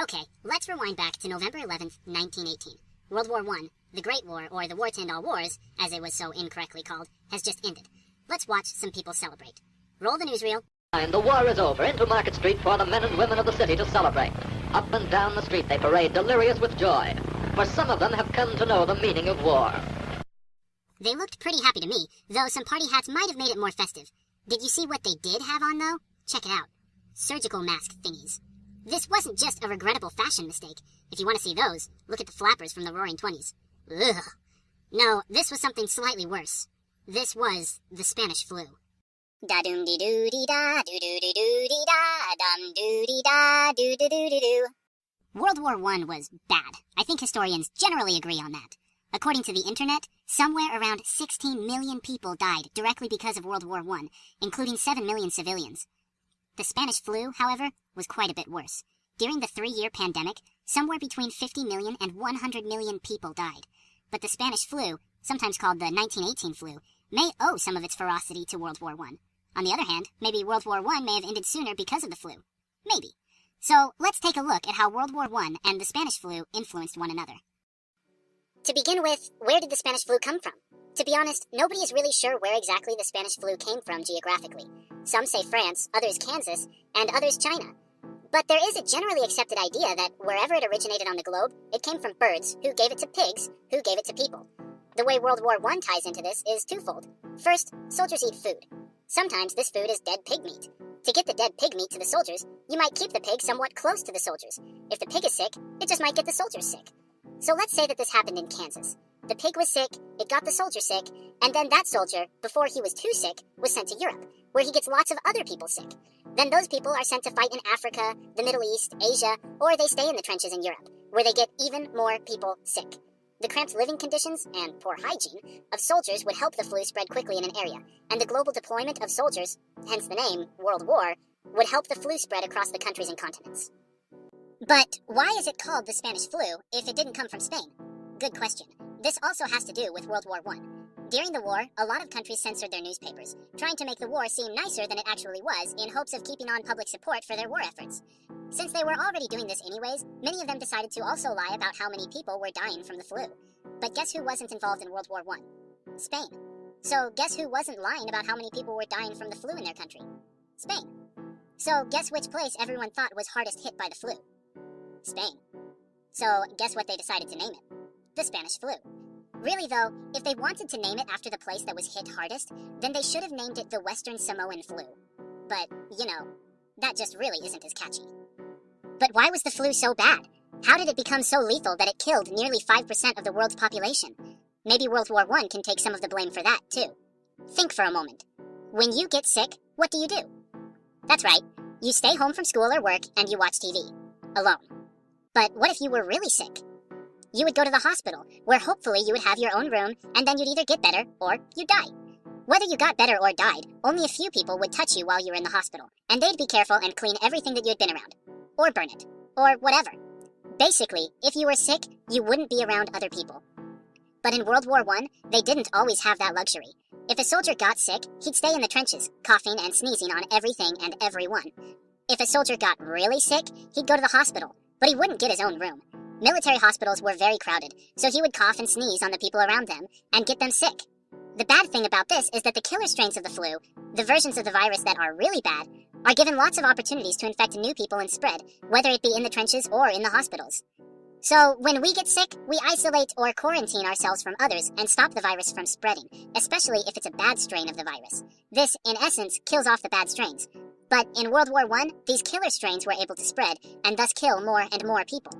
Okay, let's rewind back to November 11th, 1918. World War I, the Great War, or the War to End All Wars, as it was so incorrectly called, has just ended. Let's watch some people celebrate. Roll the newsreel. And the war is over. Into Market Street for the men and women of the city to celebrate. Up and down the street they parade, delirious with joy. For some of them have come to know the meaning of war. They looked pretty happy to me, though some party hats might have made it more festive. Did you see what they did have on, though? Check it out. Surgical mask thingies. This wasn't just a regrettable fashion mistake. If you want to see those, look at the flappers from the Roaring Twenties. Ugh. No, this was something slightly worse. This was the Spanish flu. Da-doom-dee-doo-dee-da, doo-doo-dee-doo-dee-da, dum-doo-dee-da, doo-doo-doo-doo-doo. World War I was bad. I think historians generally agree on that. According to the internet, somewhere around 16 million people died directly because of World War I, including 7 million civilians. The Spanish flu, however, was quite a bit worse. During the 3-year pandemic, somewhere between 50 million and 100 million people died. But the Spanish flu, sometimes called the 1918 flu, may owe some of its ferocity to World War I. On the other hand, maybe World War I may have ended sooner because of the flu. Maybe. So let's take a look at how World War I and the Spanish flu influenced one another. To begin with, where did the Spanish flu come from? To be honest, nobody is really sure where exactly the Spanish flu came from geographically. Some say France, others Kansas, and others China. But there is a generally accepted idea that wherever it originated on the globe, it came from birds, who gave it to pigs, who gave it to people. The way World War I ties into this is twofold. First, soldiers eat food. Sometimes this food is dead pig meat. To get the dead pig meat to the soldiers, you might keep the pig somewhat close to the soldiers. If the pig is sick, it just might get the soldiers sick. So let's say that this happened in Kansas. The pig was sick, it got the soldier sick, and then that soldier, before he was too sick, was sent to Europe, where he gets lots of other people sick. Then those people are sent to fight in Africa, the Middle East, Asia, or they stay in the trenches in Europe, where they get even more people sick. The cramped living conditions and poor hygiene of soldiers would help the flu spread quickly in an area, and the global deployment of soldiers, hence the name World War, would help the flu spread across the countries and continents. But why is it called the Spanish flu if it didn't come from Spain? Good question. This also has to do with World War I. During the war, a lot of countries censored their newspapers, trying to make the war seem nicer than it actually was in hopes of keeping on public support for their war efforts. Since they were already doing this anyways, many of them decided to also lie about how many people were dying from the flu. But guess who wasn't involved in World War I? Spain. So guess who wasn't lying about how many people were dying from the flu in their country? Spain. So guess which place everyone thought was hardest hit by the flu? Spain. So guess what they decided to name it? The Spanish flu. Really though, if they wanted to name it after the place that was hit hardest, then they should have named it the Western Samoan flu. But, that just really isn't as catchy. But why was the flu so bad? How did it become so lethal that it killed nearly 5% of the world's population? Maybe World War I can take some of the blame for that, too. Think for a moment. When you get sick, what do? That's right, you stay home from school or work and you watch TV. Alone. But what if you were really sick? You would go to the hospital, where hopefully you would have your own room, and then you'd either get better, or you'd die. Whether you got better or died, only a few people would touch you while you were in the hospital, and they'd be careful and clean everything that you had been around. Or burn it. Or whatever. Basically, if you were sick, you wouldn't be around other people. But in World War I, they didn't always have that luxury. If a soldier got sick, he'd stay in the trenches, coughing and sneezing on everything and everyone. If a soldier got really sick, he'd go to the hospital, but he wouldn't get his own room. Military hospitals were very crowded, so he would cough and sneeze on the people around them and get them sick. The bad thing about this is that the killer strains of the flu, the versions of the virus that are really bad, are given lots of opportunities to infect new people and spread, whether it be in the trenches or in the hospitals. So when we get sick, we isolate or quarantine ourselves from others and stop the virus from spreading, especially if it's a bad strain of the virus. This, in essence, kills off the bad strains. But in World War I, these killer strains were able to spread and thus kill more and more people.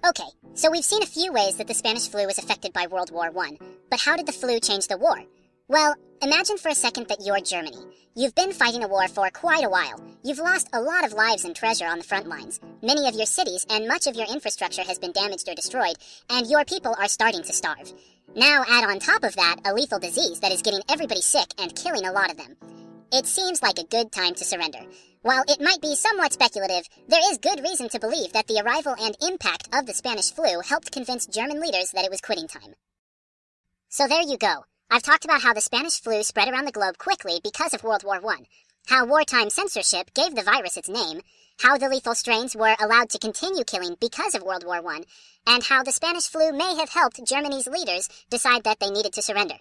Okay, so we've seen a few ways that the Spanish flu was affected by World War I, but how did the flu change the war? Well, imagine for a second that you're Germany. You've been fighting a war for quite a while. You've lost a lot of lives and treasure on the front lines. Many of your cities and much of your infrastructure has been damaged or destroyed, and your people are starting to starve. Now add on top of that a lethal disease that is getting everybody sick and killing a lot of them. It seems like a good time to surrender. While it might be somewhat speculative, there is good reason to believe that the arrival and impact of the Spanish flu helped convince German leaders that it was quitting time. So there you go. I've talked about how the Spanish flu spread around the globe quickly because of World War I, how wartime censorship gave the virus its name, how the lethal strains were allowed to continue killing because of World War I, and how the Spanish flu may have helped Germany's leaders decide that they needed to surrender.